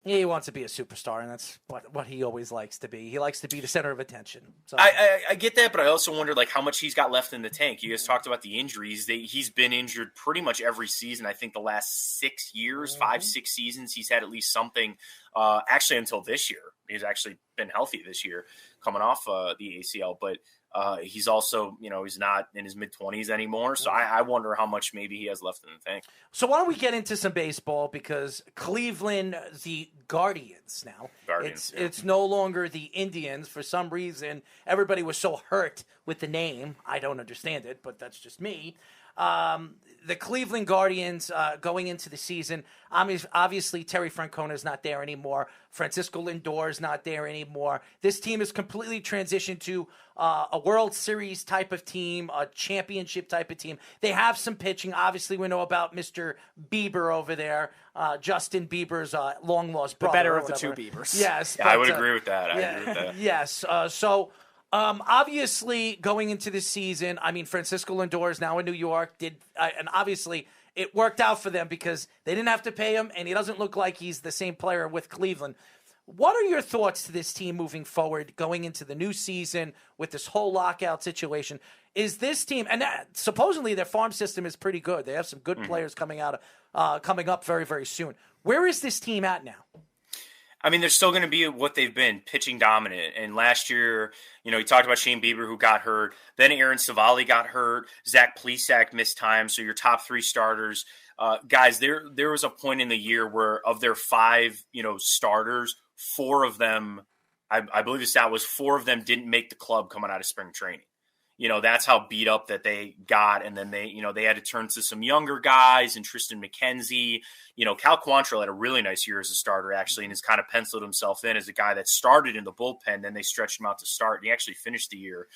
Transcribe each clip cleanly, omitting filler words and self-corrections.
He wants to be a superstar, and that's what he always likes to be. He likes to be the center of attention. So I get that, but I also wonder like how much he's got left in the tank. You guys talked about the injuries. He's been injured pretty much every season. I think the last 6 years, 5-6 seasons, he's had at least something. Actually, until this year, he's actually been healthy this year, coming off the ACL. But he's also, he's not in his mid-20s anymore. So I wonder how much maybe he has left in the tank. So why don't we get into some baseball, because Cleveland, the Guardians now. It's no longer the Indians. For some reason, everybody was so hurt with the name. I don't understand it, but that's just me. The Cleveland Guardians going into the season, obviously Terry Francona is not there anymore. Francisco Lindor is not there anymore. This team is completely transitioned to a World Series type of team, a championship type of team. They have some pitching. Obviously, we know about Mr. Bieber over there, Justin Bieber's long-lost brother. The better of the two Biebers. Yes. Yeah, I would agree with that. I agree with that. Yes. Obviously, going into this season, Francisco Lindor is now in New York. And obviously, it worked out for them because they didn't have to pay him, and he doesn't look like he's the same player with Cleveland. What are your thoughts to this team moving forward, going into the new season with this whole lockout situation? Is this team, and supposedly their farm system is pretty good. They have some good players coming up very, very soon. Where is this team at now? They're still going to be what they've been, pitching dominant. And last year, you talked about Shane Bieber, who got hurt. Then Aaron Savali got hurt. Zach Plesac missed time. So your top 3 starters. Guys, there was a point in the year where of their 5, starters, 4 of them, I believe the stat was 4 of them didn't make the club coming out of spring training. That's how beat up that they got. And then they had to turn to some younger guys and Tristan McKenzie. Cal Quantrill had a really nice year as a starter, actually, and has kind of penciled himself in as a guy that started in the bullpen. Then they stretched him out to start, and he actually finished the year,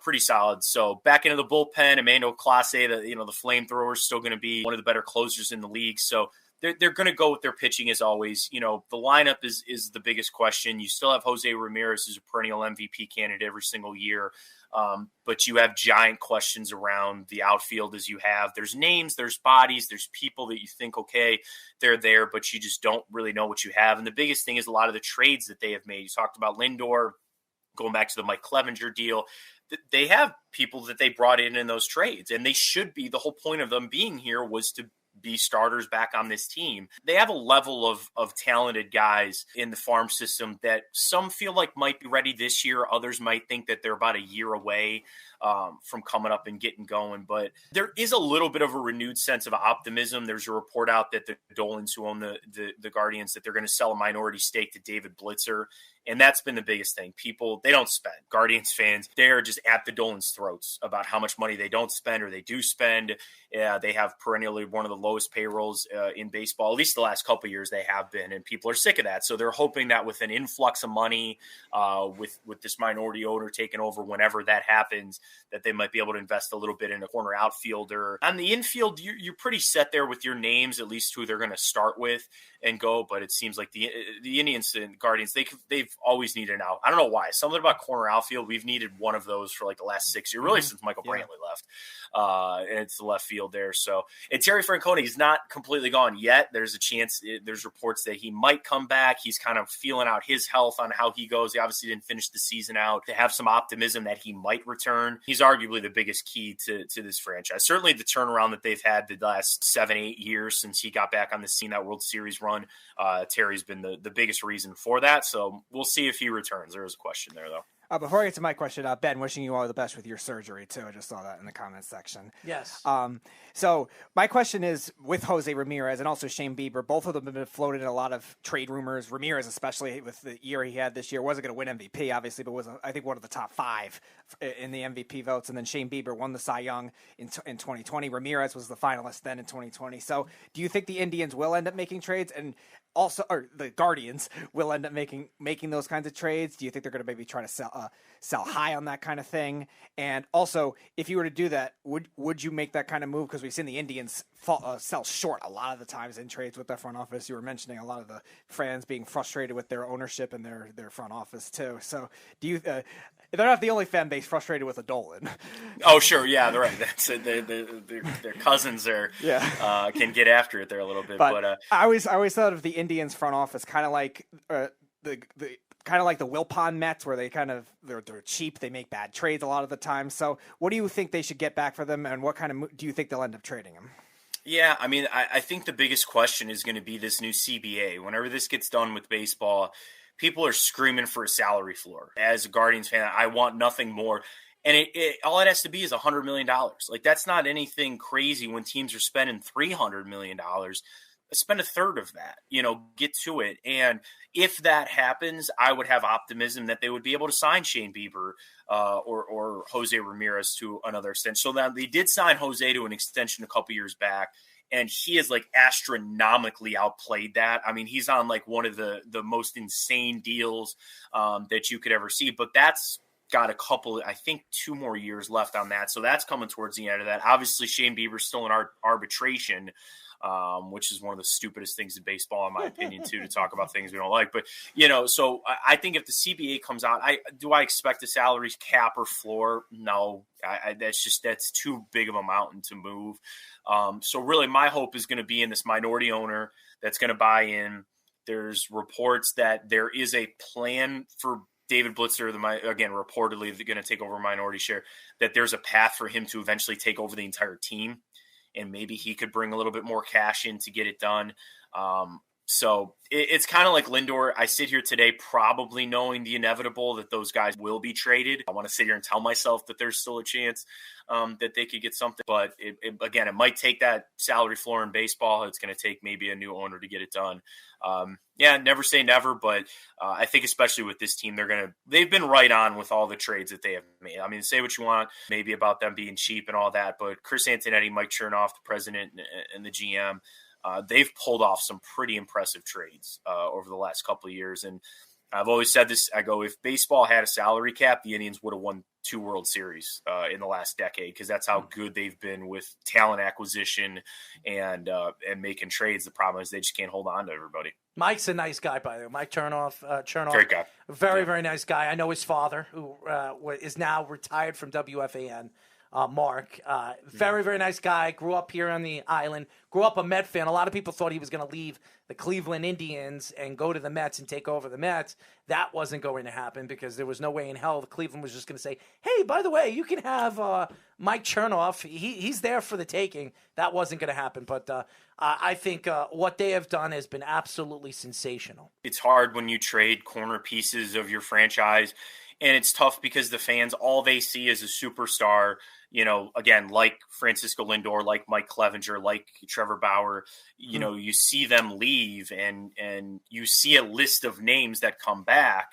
pretty solid. So back into the bullpen, Emmanuel Clase, the flamethrower, is still going to be one of the better closers in the league. So they're going to go with their pitching as always. The lineup is the biggest question. You still have Jose Ramirez, who's a perennial MVP candidate every single year. But you have giant questions around the outfield as you have. There's names, there's bodies, there's people that you think, okay, they're there, but you just don't really know what you have. And the biggest thing is a lot of the trades that they have made. You talked about Lindor, going back to the Mike Clevenger deal. They have people that they brought in those trades, and they should be. The whole point of them being here was to be starters back on this team. They have a level of talented guys in the farm system that some feel like might be ready this year. Others might think that they're about a year away from coming up and getting going. But there is a little bit of a renewed sense of optimism. There's a report out that the Dolans, who own the Guardians, that they're going to sell a minority stake to David Blitzer. And that's been the biggest thing. People, they don't spend. Guardians fans, they're just at the Dolans' throats about how much money they don't spend or they do spend. They have perennially one of the lowest payrolls in baseball. At least the last couple of years they have been, and people are sick of that. So they're hoping that with an influx of money, with this minority owner taking over whenever that happens, that they might be able to invest a little bit in a corner outfielder. On the infield, you're pretty set there with your names, at least who they're going to start with and go. But it seems like the Indians and Guardians, they've always needed an out. I don't know why. Something about corner outfield, we've needed one of those for like the last 6 years, really since Michael Brantley left. And it's the left field there. So, and Terry Francona, he's not completely gone yet. There's a chance, there's reports that he might come back. He's kind of feeling out his health on how he goes. He obviously didn't finish the season out. To have some optimism that he might return, he's arguably the biggest key to this franchise. Certainly the turnaround that they've had the last 7-8 years since he got back on the scene, that World Series run, Terry's been the biggest reason for that. So we'll see if he returns. There is a question there, though. Before I get to my question, Ben, wishing you all the best with your surgery, too. I just saw that in the comments section. Yes. So my question is, with Jose Ramirez and also Shane Bieber, both of them have been floated in a lot of trade rumors. Ramirez, especially with the year he had this year, wasn't going to win MVP, obviously, but was, I think, one of the top 5 in the MVP votes. And then Shane Bieber won the Cy Young in 2020. Ramirez was the finalist then in 2020. So do you think the Indians will end up making trades? And also, or the Guardians will end up making those kinds of trades? Do you think they're going to maybe try to sell high on that kind of thing? And also, if you were to do that, would you make that kind of move? Because we've seen the Indians sell short a lot of the times in trades with their front office. You were mentioning a lot of the fans being frustrated with their ownership and their front office too. So do you? They're not the only fan base frustrated with a Dolan. Oh, sure. Yeah, they're right. That's their cousins are can get after it there a little bit. But I always thought of the Indians front office, kind of like the Wilpon Mets, where they're cheap, they make bad trades a lot of the time. So, what do you think they should get back for them, and what kind of do you think they'll end up trading them? Yeah, I mean, I think the biggest question is going to be this new CBA. Whenever this gets done with baseball, people are screaming for a salary floor. As a Guardians fan, I want nothing more. And all it has to be is $100 million. Like, that's not anything crazy when teams are spending $300 million. Spend a third of that, get to it. And if that happens, I would have optimism that they would be able to sign Shane Bieber or Jose Ramirez to another extent. So now they did sign Jose to an extension a couple years back, and he has like astronomically outplayed that. I mean, he's on like one of the most insane deals that you could ever see, but that's got a couple, I think 2 more years left on that. So that's coming towards the end of that. Obviously, Shane Bieber's still in arbitration, which is one of the stupidest things in baseball, in my opinion, too, to talk about things we don't like. But, so I think if the CBA comes out, I expect a salary cap or floor? No, that's too big of a mountain to move. So really my hope is going to be in this minority owner that's going to buy in. There's reports that there is a plan for David Blitzer, again, reportedly going to take over a minority share, that there's a path for him to eventually take over the entire team. And maybe he could bring a little bit more cash in to get it done. So it's kind of like Lindor. I sit here today probably knowing the inevitable that those guys will be traded. I want to sit here and tell myself that there's still a chance that they could get something. But again, it might take that salary floor in baseball. It's going to take maybe a new owner to get it done. Never say never, but I think especially with this team, they've been right on with all the trades that they have made. I mean, say what you want, maybe about them being cheap and all that, but Chris Antonetti, Mike Chernoff, the president and the GM, they've pulled off some pretty impressive trades over the last couple of years. And I've always said this, I go, if baseball had a salary cap, the Indians would have won 2 World Series in the last decade, because that's how good they've been with talent acquisition and making trades. The problem is they just can't hold on to everybody. Mike's a nice guy, by the way. Mike Chernoff. Great guy. Very nice guy. I know his father, who is now retired from WFAN. Mark, very nice guy. Grew up here on the island. Grew up a Met fan. A lot of people thought he was going to leave the Cleveland Indians and go to the Mets and take over the Mets. That wasn't going to happen, because there was no way in hell Cleveland was just going to say, hey, by the way, you can have Mike Chernoff. He's there for the taking. That wasn't going to happen. But I think what they have done has been absolutely sensational. It's hard when you trade corner pieces of your franchise, and it's tough because the fans, all they see is a superstar. Again, like Francisco Lindor, like Mike Clevenger, like Trevor Bauer, you see them leave and you see a list of names that come back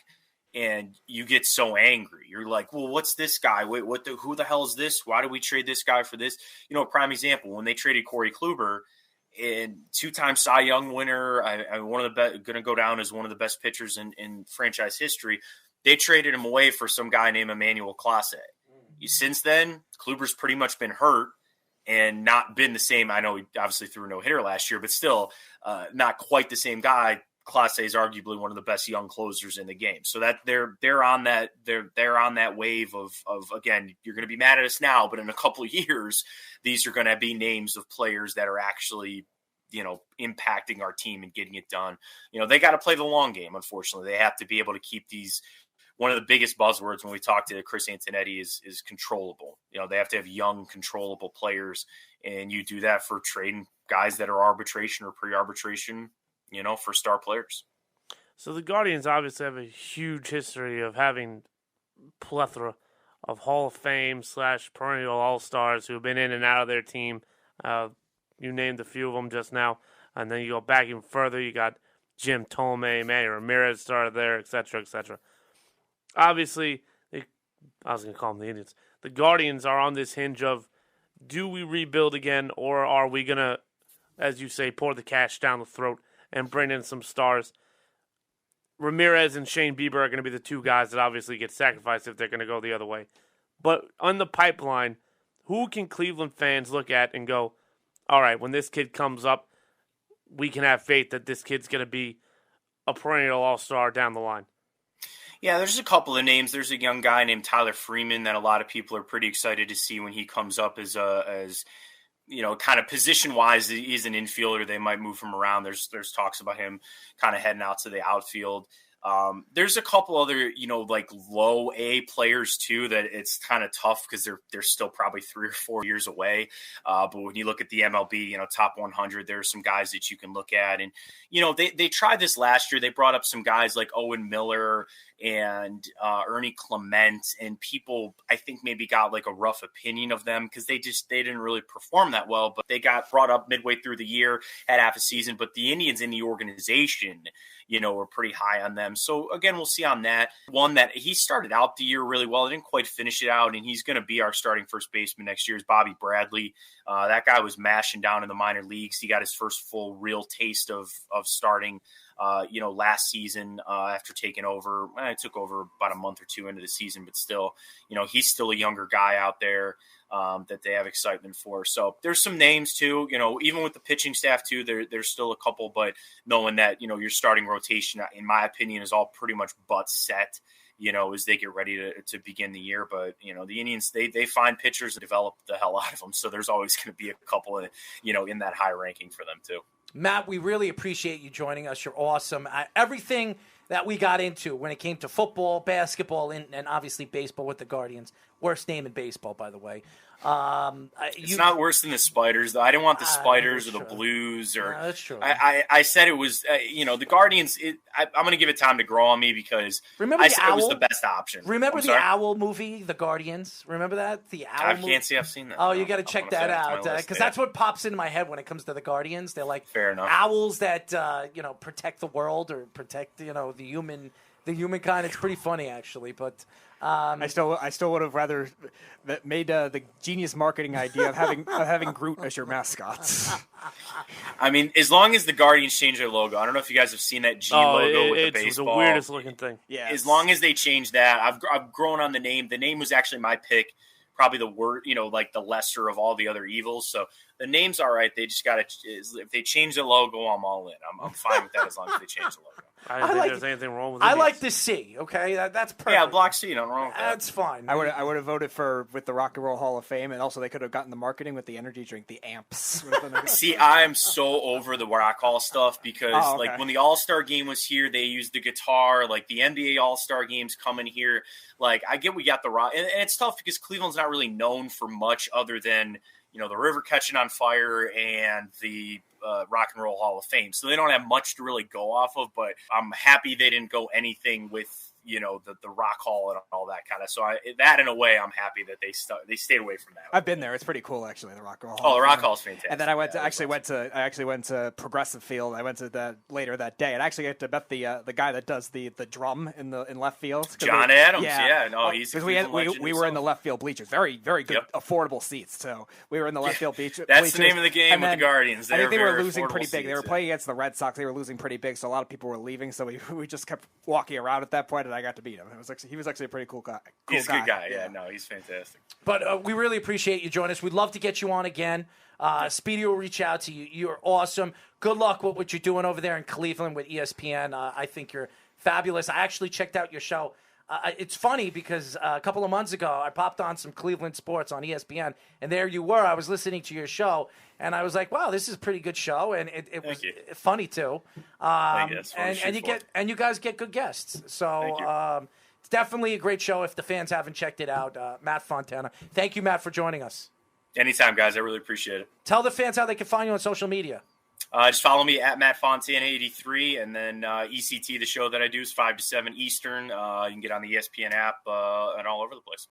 and you get so angry. You're like, well, what's this guy? Wait, who the hell is this? Why do we trade this guy for this? A prime example, when they traded Corey Kluber, and 2-time Cy Young winner, one of the best, going to go down as one of the best pitchers in franchise history. They traded him away for some guy named Emmanuel Clase. Since then, Kluber's pretty much been hurt and not been the same. I know he obviously threw a no-hitter last year, but still not quite the same guy. Clase is arguably one of the best young closers in the game. So that they're on that wave of again, you're going to be mad at us now, but in a couple of years, these are going to be names of players that are actually impacting our team and getting it done. They got to play the long game. Unfortunately, they have to be able to keep these. One of the biggest buzzwords when we talk to Chris Antonetti is controllable. They have to have young, controllable players, and you do that for trading guys that are arbitration or pre-arbitration, for star players. So the Guardians obviously have a huge history of having plethora of Hall of Fame / perennial All-Stars who have been in and out of their team. You named a few of them just now, and then you go back even further. You got Jim Thome, Manny Ramirez started there, et cetera, et cetera. Obviously, I was going to call them the Indians. The Guardians are on this hinge of, do we rebuild again, or are we going to, as you say, pour the cash down the throat and bring in some stars? Ramirez and Shane Bieber are going to be the 2 guys that obviously get sacrificed if they're going to go the other way. But on the pipeline, who can Cleveland fans look at and go, all right, when this kid comes up, we can have faith that this kid's going to be a perennial all-star down the line? Yeah, there's a couple of names. There's a young guy named Tyler Freeman that a lot of people are pretty excited to see when he comes up as kind of position-wise, he's an infielder. They might move him around. There's talks about him kind of heading out to the outfield. There's a couple other, like low A players too that it's kind of tough because they're still probably 3 or 4 years away. But when you look at the MLB, top 100, there are some guys that you can look at. And, they tried this last year. They brought up some guys like Owen Miller and Ernie Clement, and people I think maybe got like a rough opinion of them because they didn't really perform that well, but they got brought up midway through the year at half a season. But the Indians in the organization, were pretty high on them. So again, we'll see on that. One that he started out the year really well, didn't quite finish it out, and he's going to be our starting first baseman next year is Bobby Bradley. That guy was mashing down in the minor leagues. He got his first full real taste of starting last season after taking over. It took over about a month or two into the season, but still, he's still a younger guy out there that they have excitement for. So there's some names too, even with the pitching staff too, there's still a couple, but knowing that, your starting rotation, in my opinion, is all pretty much butt set, as they get ready to begin the year. But, the Indians, they find pitchers and develop the hell out of them. So there's always going to be a couple, in that high ranking for them too. Matt, we really appreciate you joining us. You're awesome. Everything that we got into when it came to football, basketball, and obviously baseball with the Guardians. Worst name in baseball, by the way. It's not worse than the Spiders, though. I didn't want the Spiders or the Blues. Or no, that's true. I said it was, the Guardians. I'm going to give it time to grow on me because I said it was the best option. Remember the Owl movie, The Guardians? Remember that? The Owl movie? I can't say I've seen that. Oh, you got to check that out because that's what pops into my head when it comes to the Guardians. They're like fair enough owls that protect the world or protect the humankind. It's pretty funny actually, but. I still would have rather made the genius marketing idea of having Groot as your mascot. I mean, as long as the Guardians change their logo, I don't know if you guys have seen that G logo with the baseball. It's the weirdest looking thing. Yeah. As long as they change that, I've grown on the name. The name was actually my pick, probably the word, like the lesser of all the other evils. So the name's all right. They just got to. If they change the logo, I'm all in. I'm fine with that as long as they change the logo. I don't think there's anything wrong with it. I like the C, okay? That's perfect. Yeah, Block C, nothing wrong with that. That's fine. I would have voted with the Rock and Roll Hall of Fame, and also they could have gotten the marketing with the energy drink, the Amps. See, I am so over the Rock Hall stuff because, like, when the All-Star game was here, they used the guitar. Like, the NBA All-Star games come in here. Like, I get we got the Rock. And it's tough because Cleveland's not really known for much other than, the river catching on fire and the Rock and Roll Hall of Fame. So they don't have much to really go off of, but I'm happy they didn't go anything with, the Rock Hall and all that kind of. So that in a way, I'm happy that they stayed away from that. I've been there. It's pretty cool, actually, the Rock Hall. Oh, the Rock Hall is fantastic. And then I went to Progressive Field. I went to that later that day. And I actually got to bet the guy that does the drum in left field. John Adams. Yeah. No, he's because we were in the left field bleachers. Very, very good, affordable seats. So we were in the left field bleachers. That's the name of the game with the Guardians. I think they were losing pretty big. They were playing against the Red Sox. They were losing pretty big. So a lot of people were leaving. So we just kept walking around at that point, and I got to beat him. He was actually a pretty cool guy. He's a good guy. Yeah, no, he's fantastic. But we really appreciate you joining us. We'd love to get you on again. Speedy will reach out to you. You're awesome. Good luck with what you're doing over there in Cleveland with ESPN. I think you're fabulous. I actually checked out your show. It's funny because a couple of months ago, I popped on some Cleveland sports on ESPN, and there you were. I was listening to your show, and I was like, "Wow, this is a pretty good show," and it was funny too. And you guys get good guests. So it's definitely a great show. If the fans haven't checked it out, Matt Fontana. Thank you, Matt, for joining us. Anytime, guys. I really appreciate it. Tell the fans how they can find you on social media. Just follow me at Matt Fontana 83, and then ECT, the show that I do, is 5 to 7 Eastern. You can get on the ESPN app and all over the place.